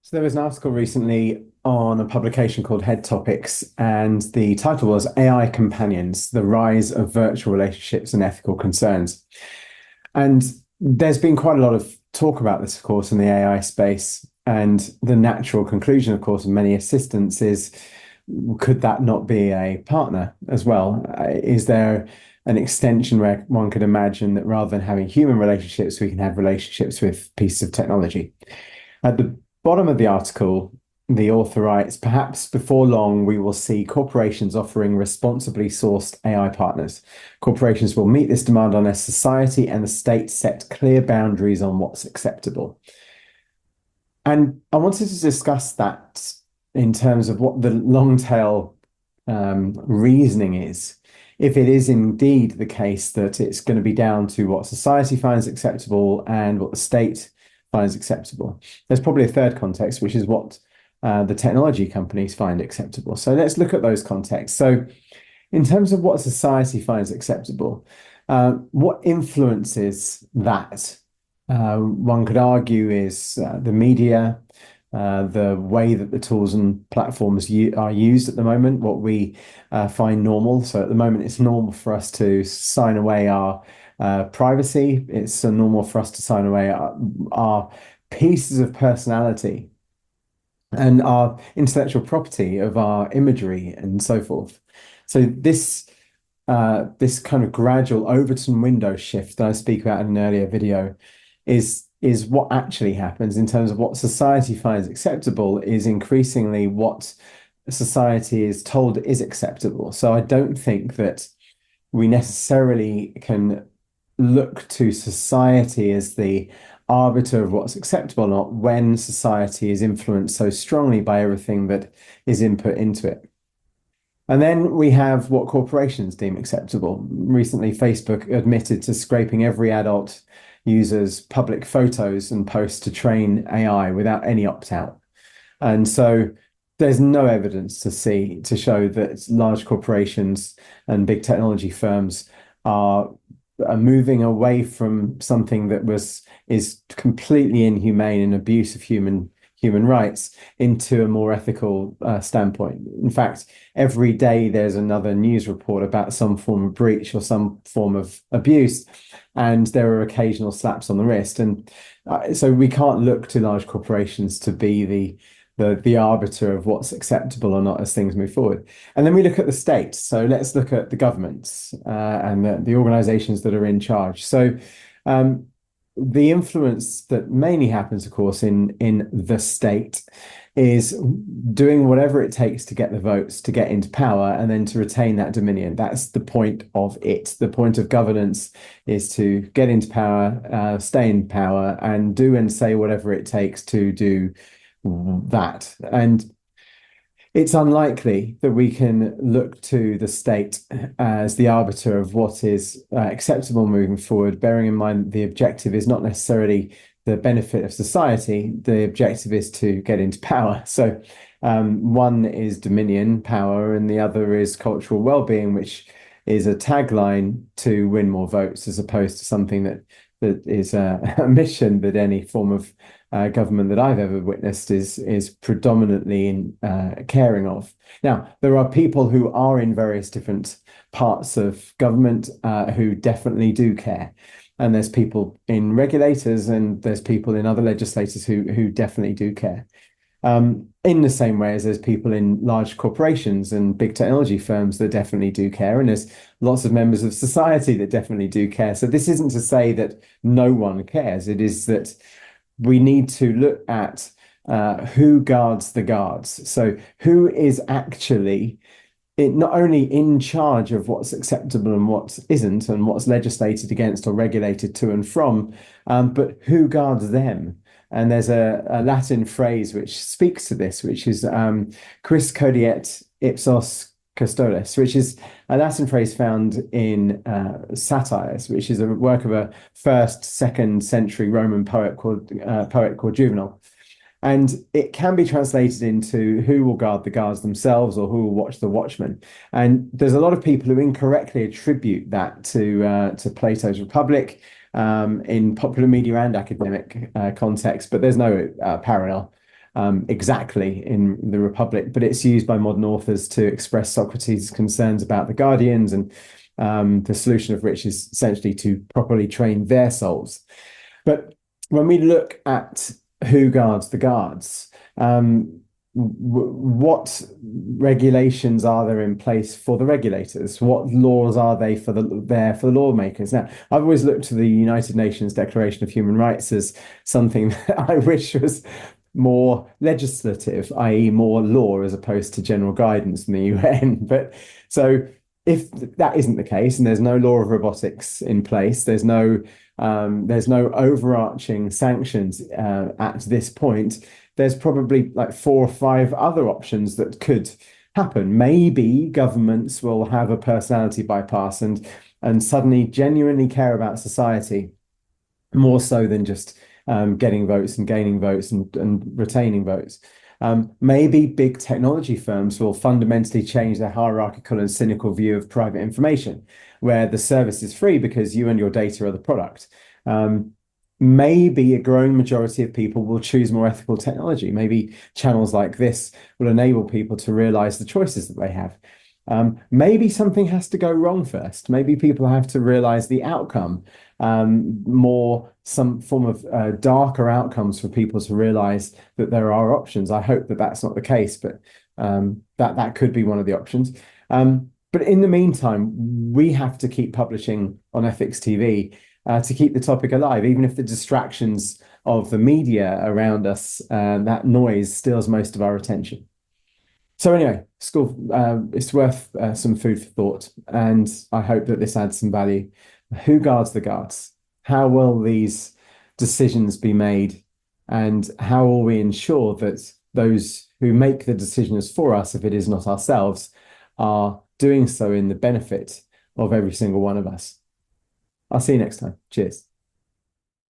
So there was an article recently on a publication called Head Topics, and the title was AI Companions: The Rise of Virtual Relationships and Ethical Concerns. And there's been quite a lot of talk about this, of course, in the AI space. And the natural conclusion, of course, of many assistants is, could that not be a partner as well? Is there an extension where one could imagine that rather than having human relationships, we can have relationships with pieces of technology? At the bottom of the article, the author writes, perhaps before long, we will see corporations offering responsibly sourced AI partners. Corporations will meet this demand unless society and the state set clear boundaries on what's acceptable. And I wanted to discuss that in terms of what the long tail reasoning is. If it is indeed the case that it's going to be down to what society finds acceptable and what the state finds acceptable. There's probably a third context, which is what the technology companies find acceptable. So let's look at those contexts. So in terms of what society finds acceptable, what influences that? One could argue is the media, the way that the tools and platforms are used at the moment, what we find normal. So at the moment, it's normal for us to sign away our privacy. It's normal for us to sign away our pieces of personality and our intellectual property of our imagery and so forth. So this kind of gradual Overton window shift that I speak about in an earlier video is what actually happens in terms of what society finds acceptable is increasingly what society is told is acceptable. So I don't think that we necessarily can look to society as the arbiter of what's acceptable or not when society is influenced so strongly by everything that is input into it. And then we have what corporations deem acceptable. Recently, Facebook admitted to scraping every adult user's public photos and posts to train AI without any opt-out. And so there's no evidence to show that large corporations and big technology firms are moving away from something that is completely inhumane and abuse of human rights into a more ethical standpoint. In fact, every day there's another news report about some form of breach or some form of abuse, and there are occasional slaps on the wrist. And so we can't look to large corporations to be the arbiter of what's acceptable or not as things move forward. And then we look at the state. So let's look at the governments and the organizations that are in charge. So the influence that mainly happens, of course, in the state is doing whatever it takes to get the votes, to get into power, and then to retain that dominion. That's the point of it. The point of governance is to get into power, stay in power, and do and say whatever it takes to do that. And it's unlikely that we can look to the state as the arbiter of what is acceptable moving forward, bearing in mind that the objective is not necessarily the benefit of society. The objective is to get into power. So one is dominion, power, and the other is cultural well-being, which is a tagline to win more votes, as opposed to something that is a mission that any form of government that I've ever witnessed is predominantly in caring of. Now, there are people who are in various different parts of government who definitely do care. And there's people in regulators and there's people in other legislators who definitely do care. In the same way as there's people in large corporations and big technology firms that definitely do care, and there's lots of members of society that definitely do care. So this isn't to say that no one cares. It is that we need to look at who guards the guards. So who is actually not only in charge of what's acceptable and what isn't, and what's legislated against or regulated to and from, but who guards them. And there's a Latin phrase which speaks to this, which is quis codiet ipsos custodes, which is a Latin phrase found in Satires, which is a work of a first, second century Roman poet called Juvenal. And it can be translated into who will guard the guards themselves or who will watch the watchmen. And there's a lot of people who incorrectly attribute that to Plato's Republic in popular media and academic context, but there's no parallel. exactly in the Republic, but it's used by modern authors to express Socrates' concerns about the guardians, and the solution of which is essentially to properly train their souls. But when we look at who guards the guards, what regulations are there in place for the regulators? What laws are they for the lawmakers? Now, I've always looked to the United Nations Declaration of Human Rights as something that I wish was more legislative, i.e., more law as opposed to general guidance from the UN. But so if that isn't the case, and there's no law of robotics in place, there's no overarching sanctions at this point, there's probably like 4 or 5 other options that could happen. Maybe governments will have a personality bypass and suddenly genuinely care about society more so than just getting votes and gaining votes and retaining votes. Maybe big technology firms will fundamentally change their hierarchical and cynical view of private information, where the service is free because you and your data are the product. Maybe a growing majority of people will choose more ethical technology. Maybe channels like this will enable people to realize the choices that they have. Maybe something has to go wrong first. Maybe people have to realize the outcome, some form of darker outcomes for people to realize that there are options. I hope that that's not the case, but that could be one of the options. But in the meantime, we have to keep publishing on Ethics TV to keep the topic alive, even if the distractions of the media around us, that noise steals most of our attention. So anyway, it's worth some food for thought, and I hope that this adds some value. Who guards the guards? How will these decisions be made? And how will we ensure that those who make the decisions for us, if it is not ourselves, are doing so in the benefit of every single one of us? I'll see you next time. Cheers.